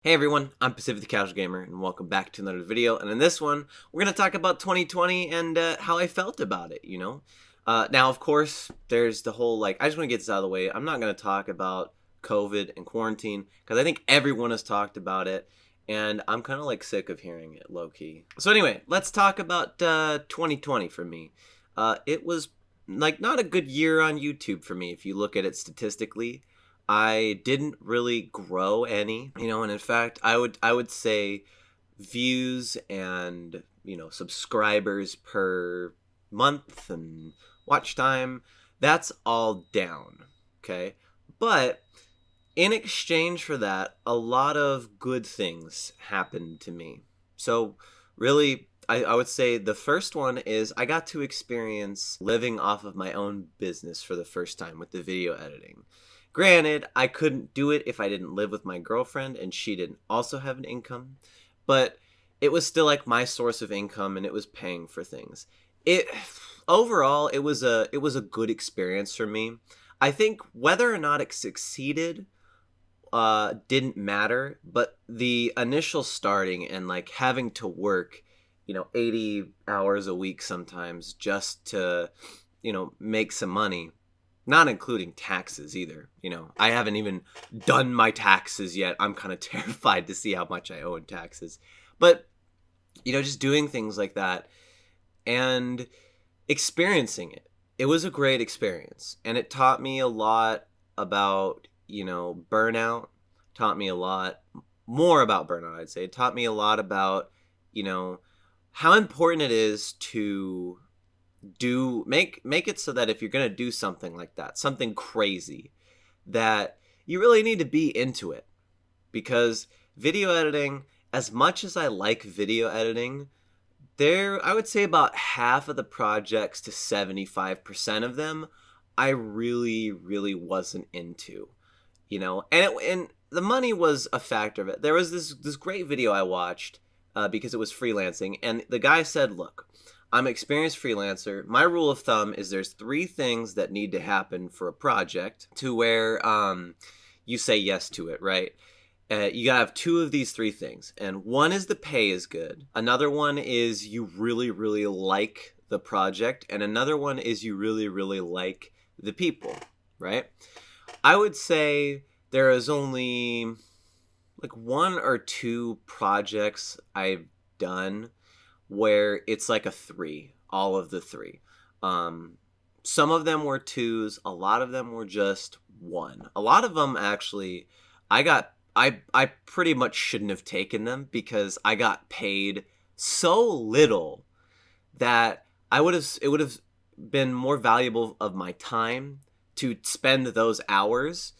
Hey everyone, I'm Pacific the Casual Gamer, and welcome back to another video. And in this one, we're going to talk about 2020 and how I felt about it. Now, of course, there's the whole, I just want to get this out of the way. I'm not going to talk about COVID and quarantine, because I think everyone has talked about it, and I'm kind of, sick of hearing it, low-key. So anyway, let's talk about 2020 for me. It was, not a good year on YouTube for me, if you look at it statistically. I didn't really grow any, and in fact, I would say views and subscribers per month and watch time, that's all down. Okay, but in exchange for that, a lot of good things happened to me. So really, I would say the first one is I got to experience living off of my own business for the first time with the video editing. Granted, I couldn't do it if I didn't live with my girlfriend and she didn't also have an income, but it was still like my source of income and it was paying for things. It overall it was a good experience for me. I think whether or not it succeeded didn't matter, but the initial starting and having to work 80 hours a week sometimes just to make some money, not including taxes either. I haven't even done my taxes yet. I'm kind of terrified to see how much I owe in taxes. But, just doing things like that and experiencing it. It was a great experience. And it taught me a lot about, burnout. Taught me a lot more about burnout, I'd say. It taught me a lot about, how important it is to make it so that if you're going to do something like that, something crazy, that you really need to be into it. Because video editing, as much as I like video editing, I would say about half of the projects to 75% of them I really wasn't into. And the money was a factor of it. There was this great video I watched because it was freelancing, and the guy said, look, I'm an experienced freelancer. My rule of thumb is there's 3 things that need to happen for a project to where you say yes to it, right? You gotta have 2 of these 3 things. And one is the pay is good. Another one is you really like the project. And another one is you really like the people, right? I would say there is only 1 or 2 projects I've done where it's like a 3, all of the 3. Some of them were 2s, a lot of them were just 1. A lot of them actually, I pretty much shouldn't have taken them because I got paid so little that it would have been more valuable of my time to spend those hours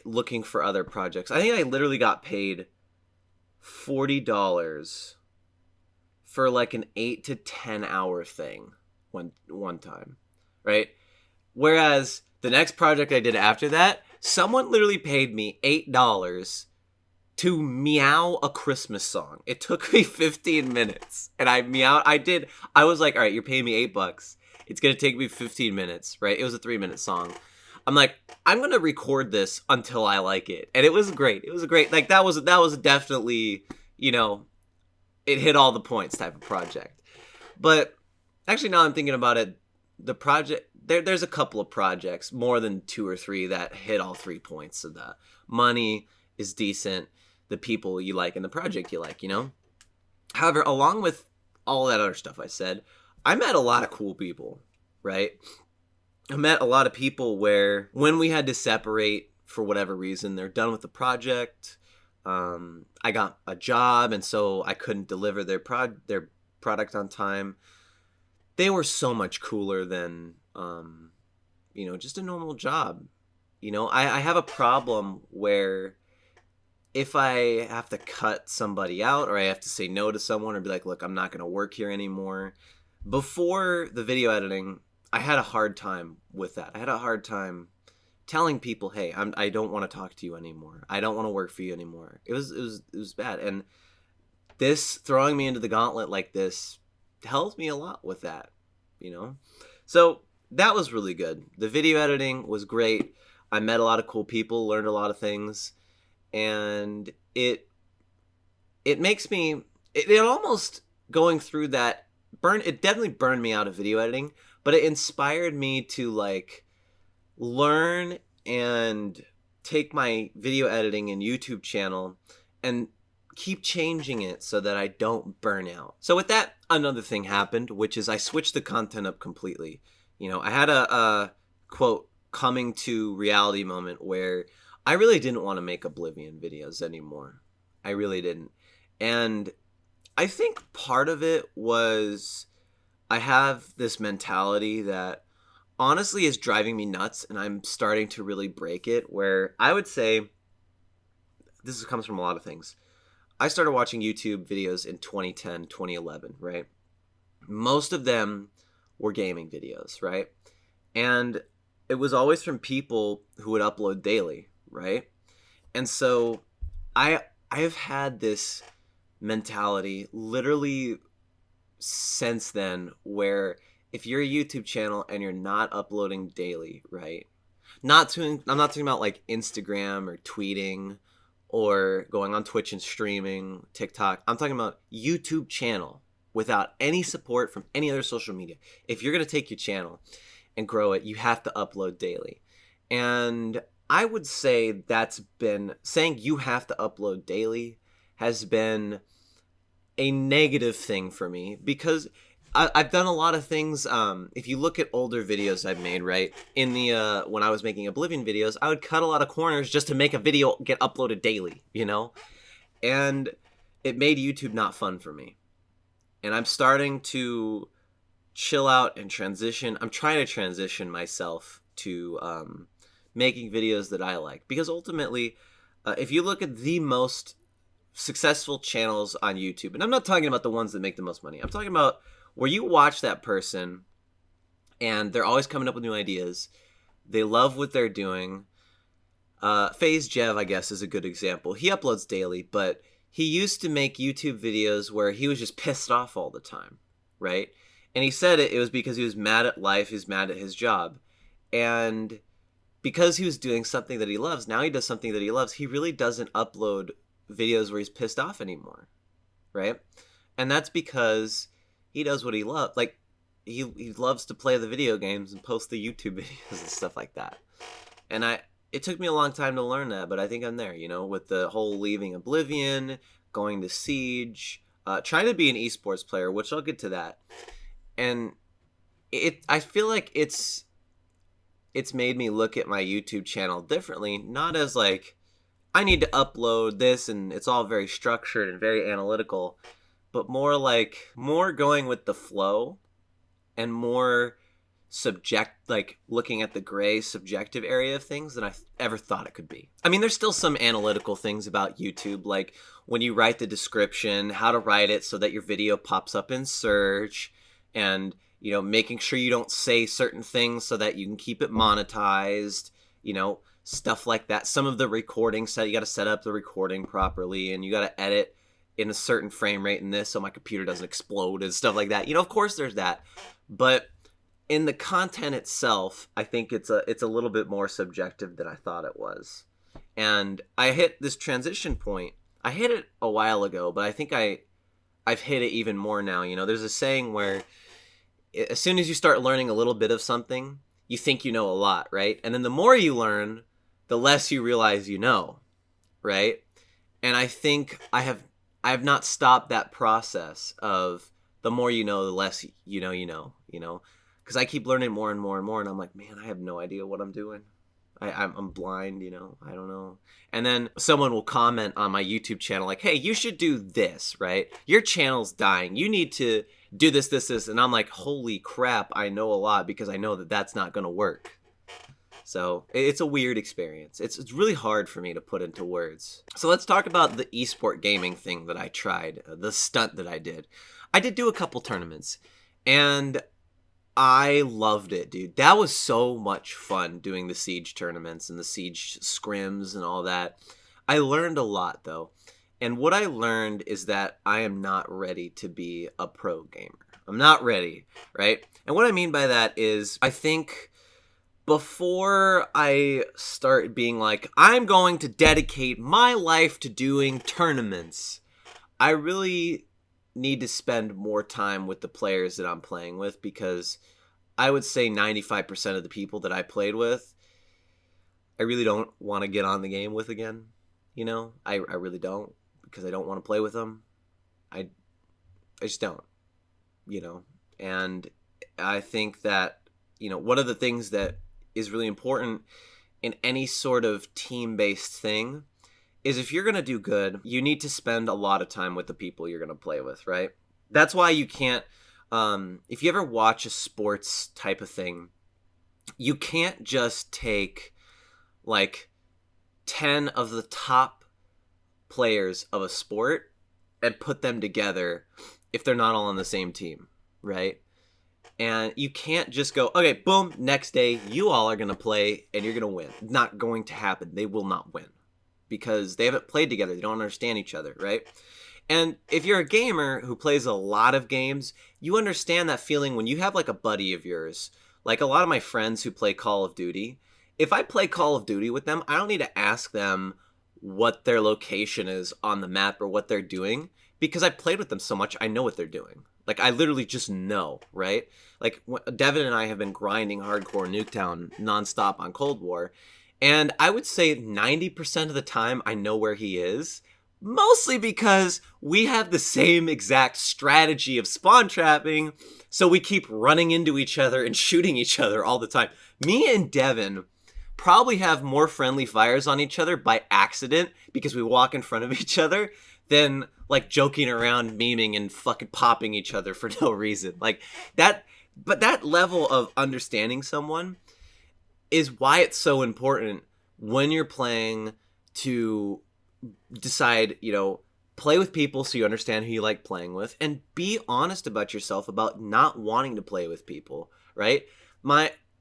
looking for other projects. I think I literally got paid $40 for an 8 to 10 hour thing one time, right? Whereas the next project I did after that, someone literally paid me $8 to meow a Christmas song. It took me 15 minutes and I meowed. I was like, all right, you're paying me $8. It's going to take me 15 minutes, right? It was a 3-minute song. I'm like, I'm going to record this until I like it. And it was great. It was a great, that was definitely, it hit all the points type of project. But actually, now I'm thinking about it, the project, there's a couple of projects, more than 2 or 3, that hit all 3 points of that. Money is decent, the people you like, and the project you like, However, along with all that other stuff I said, I met a lot of cool people, right? I met a lot of people where when we had to separate for whatever reason, they're done with the project. I got a job, and so I couldn't deliver their product on time. They were so much cooler than, just a normal job. I have a problem where if I have to cut somebody out or I have to say no to someone or be like, look, I'm not going to work here anymore. Before the video editing, I had a hard time with that. I had a hard time telling people, hey, I don't want to talk to you anymore. I don't want to work for you anymore. It was bad. And this throwing me into the gauntlet like this helped me a lot with that, So that was really good. The video editing was great. I met a lot of cool people, learned a lot of things, and it it makes me it almost going through that it definitely burned me out of video editing, but it inspired me to like learn and take my video editing and YouTube channel and keep changing it so that I don't burn out. So with that, another thing happened, which is I switched the content up completely. You know, I had a quote coming to reality moment where I really didn't want to make Oblivion videos anymore. I really didn't. And I think part of it was I have this mentality that honestly is driving me nuts, and I'm starting to really break it, where I would say this comes from a lot of things. I started watching YouTube videos in 2010, 2011, right? Most of them were gaming videos, right? And it was always from people who would upload daily, right? And so I have had this mentality literally since then, where if you're a YouTube channel and you're not uploading daily, right? I'm not talking about like Instagram or tweeting or going on Twitch and streaming, TikTok. I'm talking about YouTube channel without any support from any other social media. If you're going to take your channel and grow it, you have to upload daily. And I would say that's been saying you have to upload daily has been a negative thing for me, because I've done a lot of things. If you look at older videos I've made, right, in the when I was making Oblivion videos, I would cut a lot of corners just to make a video get uploaded daily, you know? And it made YouTube not fun for me. And I'm starting to chill out and transition. I'm trying to transition myself to making videos that I like. Because ultimately, if you look at the most successful channels on YouTube, and I'm not talking about the ones that make the most money, I'm talking about where you watch that person and they're always coming up with new ideas. They love what they're doing. FaZe Jev, I guess, is a good example. He uploads daily, but he used to make YouTube videos where he was just pissed off all the time, right? And he said it was because he was mad at life, he was mad at his job. And because he was doing something that he loves, now he does something that he loves, he really doesn't upload videos where he's pissed off anymore, right? And that's because he does what he loves. Like, he loves to play the video games and post the YouTube videos and stuff like that. And it took me a long time to learn that, but I think I'm there, you know, with the whole leaving Oblivion, going to Siege, trying to be an esports player, which I'll get to that. And I feel like it's made me look at my YouTube channel differently, not as like, I need to upload this and it's all very structured and very analytical, but more going with the flow and more looking at the gray subjective area of things than I ever thought it could be. I mean, there's still some analytical things about YouTube, like when you write the description, how to write it so that your video pops up in search, and, you know, making sure you don't say certain things so that you can keep it monetized, you know, stuff like that. Some of the recording you got to set up the recording properly, and you got to edit in a certain frame rate in this so my computer doesn't explode and stuff like that. You know, of course there's that. But in the content itself, I think it's a little bit more subjective than I thought it was. And I hit this transition point. I hit it a while ago, but I think I've hit it even more now. You know, there's a saying where as soon as you start learning a little bit of something, you think you know a lot, right? And then the more you learn, the less you realize you know, right? And I think I have not stopped that process of the more you know, the less you know, because I keep learning more and more and more, and I'm like, man, I have no idea what I'm doing. I'm blind, you know, I don't know. And then someone will comment on my YouTube channel like, hey, you should do this, right? Your channel's dying. You need to do this, this, this. And I'm like, holy crap, I know a lot, because I know that that's not going to work. So it's a weird experience. It's really hard for me to put into words. So let's talk about the esport gaming thing that I tried, the stunt that I did. I did do a couple tournaments, and I loved it, dude. That was so much fun doing the Siege tournaments and the Siege scrims and all that. I learned a lot, though. And what I learned is that I am not ready to be a pro gamer. I'm not ready, right? And what I mean by that is I think before I start being like, I'm going to dedicate my life to doing tournaments, I really need to spend more time with the players that I'm playing with, because I would say 95% of the people that I played with, I really don't want to get on the game with again. You know, I really don't, because I don't want to play with them. I just don't, you know. And I think that, you know, one of the things that is really important in any sort of team-based thing is, if you're going to do good, you need to spend a lot of time with the people you're going to play with, right? That's why you can't, if you ever watch a sports type of thing, you can't just take like 10 of the top players of a sport and put them together if they're not all on the same team, right? And you can't just go, okay, boom, next day, you all are going to play and you're going to win. Not going to happen. They will not win, because they haven't played together. They don't understand each other, right? And if you're a gamer who plays a lot of games, you understand that feeling when you have like a buddy of yours. Like a lot of my friends who play Call of Duty, if I play Call of Duty with them, I don't need to ask them what their location is on the map or what they're doing, because I played with them so much, I know what they're doing. Like, I literally just know, right? Like, Devin and I have been grinding hardcore Nuketown nonstop on Cold War, and I would say 90% of the time I know where he is, mostly because we have the same exact strategy of spawn trapping, so we keep running into each other and shooting each other all the time. Me and Devin probably have more friendly fires on each other by accident, because we walk in front of each other, than like joking around, memeing, and fucking popping each other for no reason. Like that, but that level of understanding someone is why it's so important when you're playing to decide, you know, play with people so you understand who you like playing with, and be honest about yourself about not wanting to play with people, right?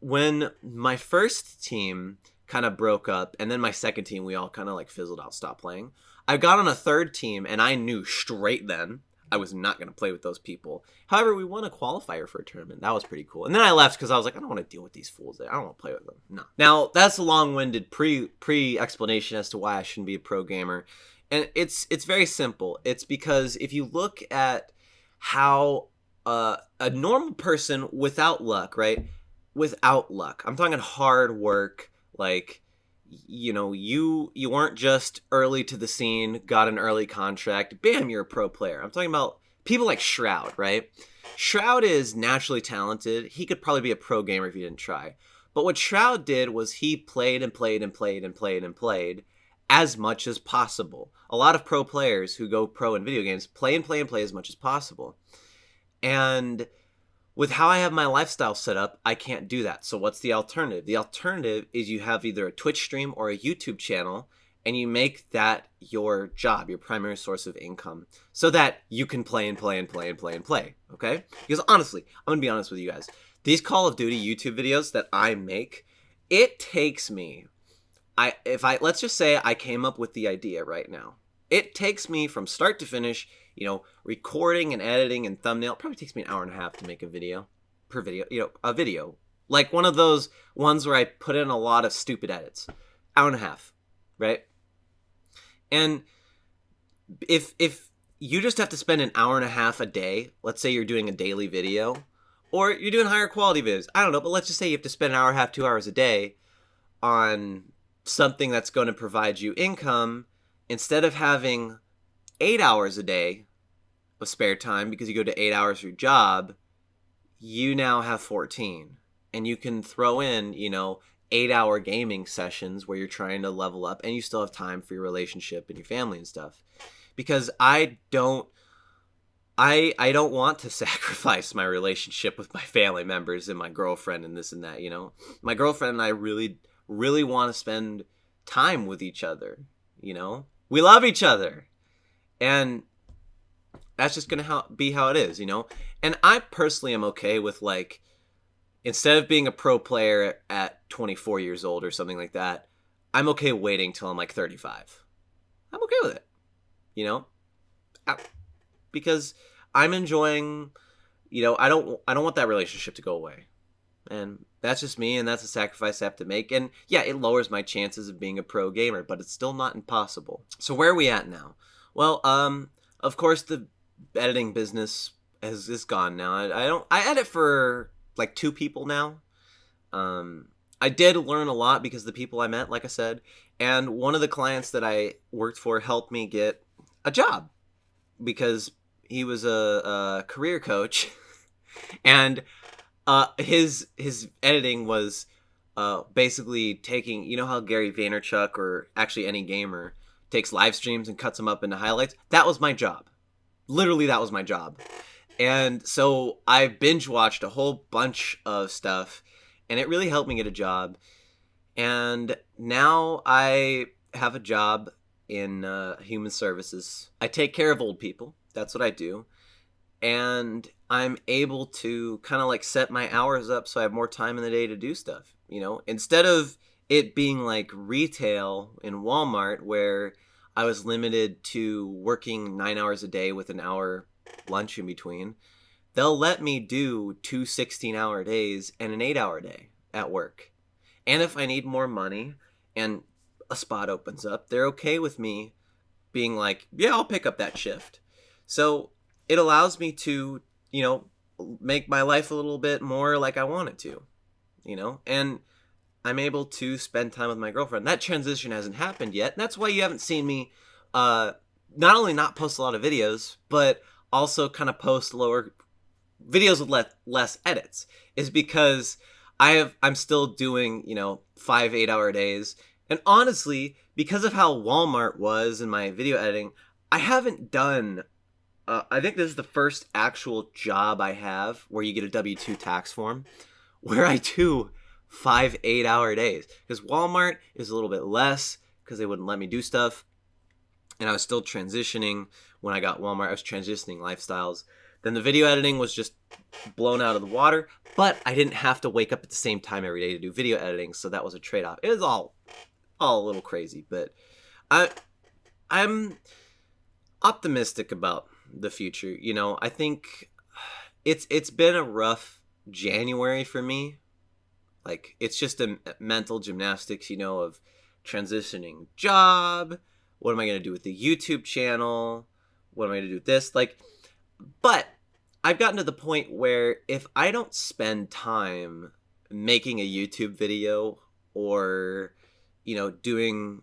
When my first team kind of broke up, and then my second team, we all kind of like fizzled out, stopped playing, I got on a third team, and I knew straight then I was not going to play with those people. However, we won a qualifier for a tournament. That was pretty cool. And then I left because I was like, I don't want to deal with these fools. I don't want to play with them. No. Now, that's a long-winded pre-explanation as to why I shouldn't be a pro gamer. And it's very simple. It's because if you look at how a normal person without luck, right? Without luck. I'm talking hard work, like, you know, you weren't just early to the scene, got an early contract, bam, you're a pro player. I'm talking about people like Shroud, right? Shroud is naturally talented. He could probably be a pro gamer if he didn't try. But what Shroud did was he played and played and played and played and played as much as possible. A lot of pro players who go pro in video games play and play and play as much as possible. And with how I have my lifestyle set up, I can't do that. So what's the alternative? The alternative is you have either a Twitch stream or a YouTube channel, and you make that your job, your primary source of income, so that you can play and play and play and play and play, okay? Because honestly, I'm going to be honest with you guys. These Call of Duty YouTube videos that I make, it takes me, let's just say I came up with the idea right now. It takes me from start to finish, you know, recording and editing and thumbnail. It probably takes me an hour and a half to make a video per video, you know, a video. Like one of those ones where I put in a lot of stupid edits. Hour and a half, right? And if you just have to spend an hour and a half a day, let's say you're doing a daily video, or you're doing higher quality videos, I don't know, but let's just say you have to spend an hour and a half, 2 hours a day on something that's going to provide you income, instead of having 8 hours a day of spare time because you go to 8 hours for your job, you now have 14. And you can throw in, you know, 8-hour gaming sessions where you're trying to level up, and you still have time for your relationship and your family and stuff. Because I don't want to sacrifice my relationship with my family members and my girlfriend and this and that, you know. My girlfriend and I really, really want to spend time with each other, you know. We love each other. And that's just going to be how it is, you know. And I personally am okay with, like, instead of being a pro player at 24 years old or something like that, I'm okay waiting till I'm like 35. I'm okay with it, you know, because I'm enjoying, you know, I don't want that relationship to go away. And that's just me, and that's a sacrifice I have to make. And yeah, it lowers my chances of being a pro gamer, but it's still not impossible. So where are we at now? Well, of course the editing business is gone now. I edit for like 2 people now. I did learn a lot because the people I met, like I said, and one of the clients that I worked for helped me get a job because he was a career coach, and his editing was basically taking, you know how Gary Vaynerchuk or actually any gamer takes live streams and cuts them up into highlights. That was my job. Literally, that was my job. And so I binge watched a whole bunch of stuff, and it really helped me get a job. And now I have a job in human services. I take care of old people. That's what I do. And I'm able to kind of like set my hours up so I have more time in the day to do stuff. You know, instead of it being like retail in Walmart where I was limited to working 9 hours a day with an hour lunch in between, they'll let me do 2 16-hour days and an 8-hour day at work. And if I need more money and a spot opens up, they're okay with me being like, yeah, I'll pick up that shift. So it allows me to, you know, make my life a little bit more like I want it to, you know, and I'm able to spend time with my girlfriend. That transition hasn't happened yet. And that's why you haven't seen me not only not post a lot of videos, but also kind of post lower videos with less edits, is because I'm still doing, you know, 5 8-hour days. And honestly, because of how Walmart was in my video editing, I haven't done I think this is the first actual job I have where you get a W-2 tax form where I do 5 8-hour days, because Walmart is a little bit less because they wouldn't let me do stuff. And I was still transitioning when I got Walmart. I was transitioning lifestyles. Then the video editing was just blown out of the water, but I didn't have to wake up at the same time every day to do video editing, so that was a trade-off. It was all a little crazy, but I'm optimistic about the future. You know, I think it's been a rough January for me. Like, it's just a mental gymnastics, you know, of transitioning job. What am I going to do with the YouTube channel? What am I going to do with this? Like, but I've gotten to the point where if I don't spend time making a YouTube video or, you know, doing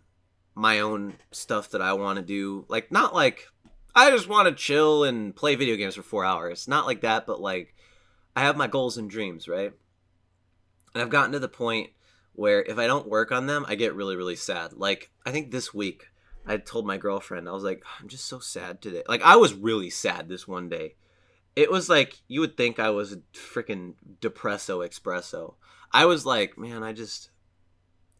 my own stuff that I want to do, like, not like I just want to chill and play video games for 4 hours. Not like that, but like I have my goals and dreams, right? And I've gotten to the point where if I don't work on them, I get really, really sad. Like, I think this week I told my girlfriend, I was like, I'm just so sad today. Like, I was really sad this one day. It was like, you would think I was a freaking depresso espresso. I was like, man, I don't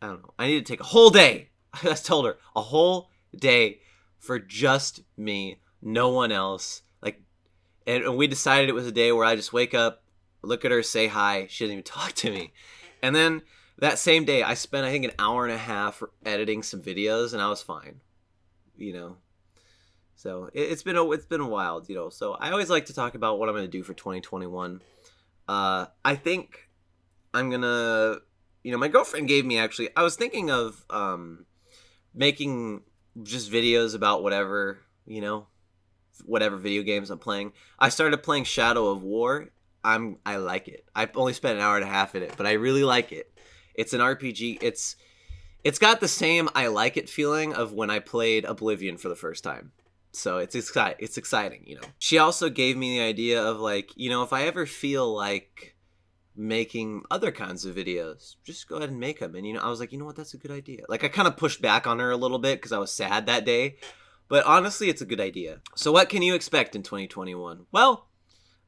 know. I need to take a whole day. I just told her, a whole day for just me, no one else. Like, and we decided it was a day where I just wake up, look at her, say hi. She didn't even talk to me. And then that same day, I spent, I think, an hour and a half editing some videos, and I was fine. You know, so it's been wild, you know. So I always like to talk about what I'm going to do for 2021. I think I'm gonna, you know, my girlfriend gave me, actually, I was thinking of making just videos about whatever, you know, whatever video games I'm playing. I started playing Shadow of War. I like it. I've only spent an hour and a half in it, but I really like it. It's an RPG. It's got the same I like it feeling of when I played Oblivion for the first time. So it's exciting, you know. She also gave me the idea of, like, you know, if I ever feel like making other kinds of videos, just go ahead and make them. And, you know, I was like, you know what, that's a good idea. Like, I kind of pushed back on her a little bit because I was sad that day. But honestly, it's a good idea. So what can you expect in 2021? Well,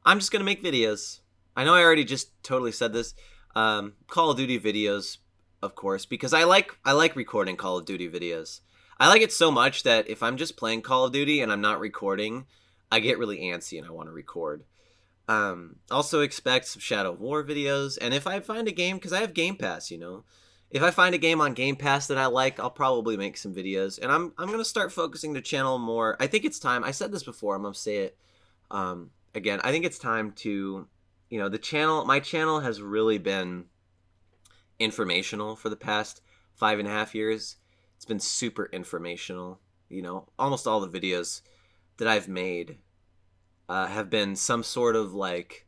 I'm just going to make videos. I know I already just totally said this. Call of Duty videos, of course, because I like recording Call of Duty videos. I like it so much that if I'm just playing Call of Duty and I'm not recording, I get really antsy and I want to record. Also expect some Shadow of War videos, and if I find a game, because I have Game Pass, you know, if I find a game on Game Pass that I like, I'll probably make some videos, and I'm gonna start focusing the channel more. I think it's time. I said this before. I'm gonna say it again. I think it's time to you know, my channel has really been informational for the past 5.5 years. It's been super informational. You know, almost all the videos that I've made have been some sort of like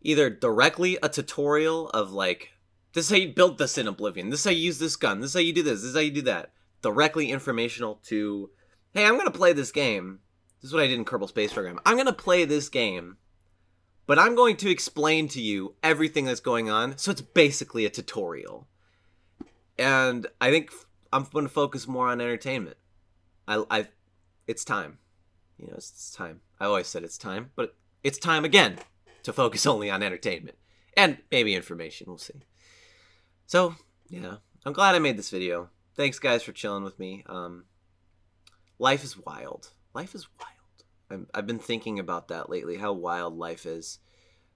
either directly a tutorial of like, this is how you build this in Oblivion, this is how you use this gun, this is how you do this is how you do that. Directly informational to, hey, I'm gonna play this game. This is what I did in Kerbal Space Program. I'm gonna play this game, but I'm going to explain to you everything that's going on. So it's basically a tutorial. And I think I'm going to focus more on entertainment. It's time. You know, it's time. I always said it's time, but it's time again to focus only on entertainment and maybe information. We'll see. So yeah, I'm glad I made this video. Thanks guys for chilling with me. Life is wild. Life is wild. I've been thinking about that lately, how wild life is,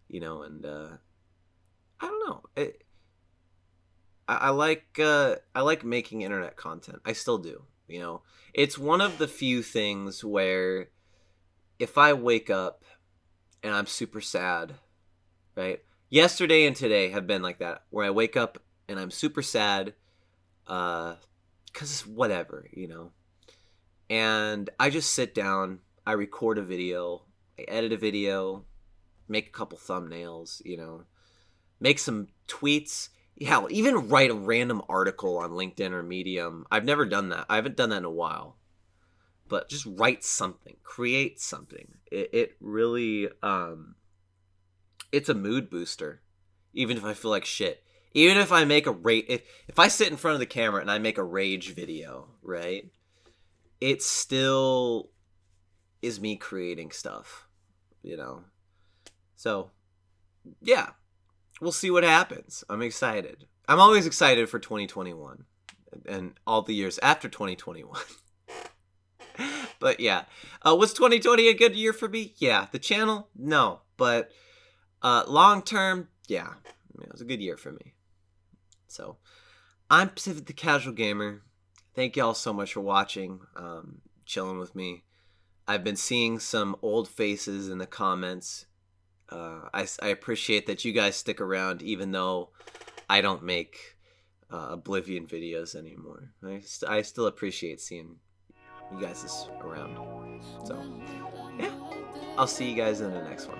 you know, and I don't know. I like making internet content. I still do. You know, it's one of the few things where if I wake up and I'm super sad, right? Yesterday and today have been like that, where I wake up and I'm super sad, because it's whatever, you know. And I just sit down, I record a video, I edit a video, make a couple thumbnails, you know, make some tweets. Yeah, even write a random article on LinkedIn or Medium. I've never done that. I haven't done that in a while. But just write something, create something. It really, it's a mood booster. Even if I feel like shit. Even if I make if I sit in front of the camera and I make a rage video, right? It still is me creating stuff, you know? So, yeah. We'll see what happens. I'm excited. I'm always excited for 2021 and all the years after 2021. But yeah, was 2020 a good year for me? Yeah. The channel? No. But long term, yeah, it was a good year for me. So I'm Pacific the Casual Gamer. Thank y'all so much for watching, chilling with me. I've been seeing some old faces in the comments. I appreciate that you guys stick around, even though I don't make Oblivion videos anymore. I still appreciate seeing you guys around. So, yeah. I'll see you guys in the next one.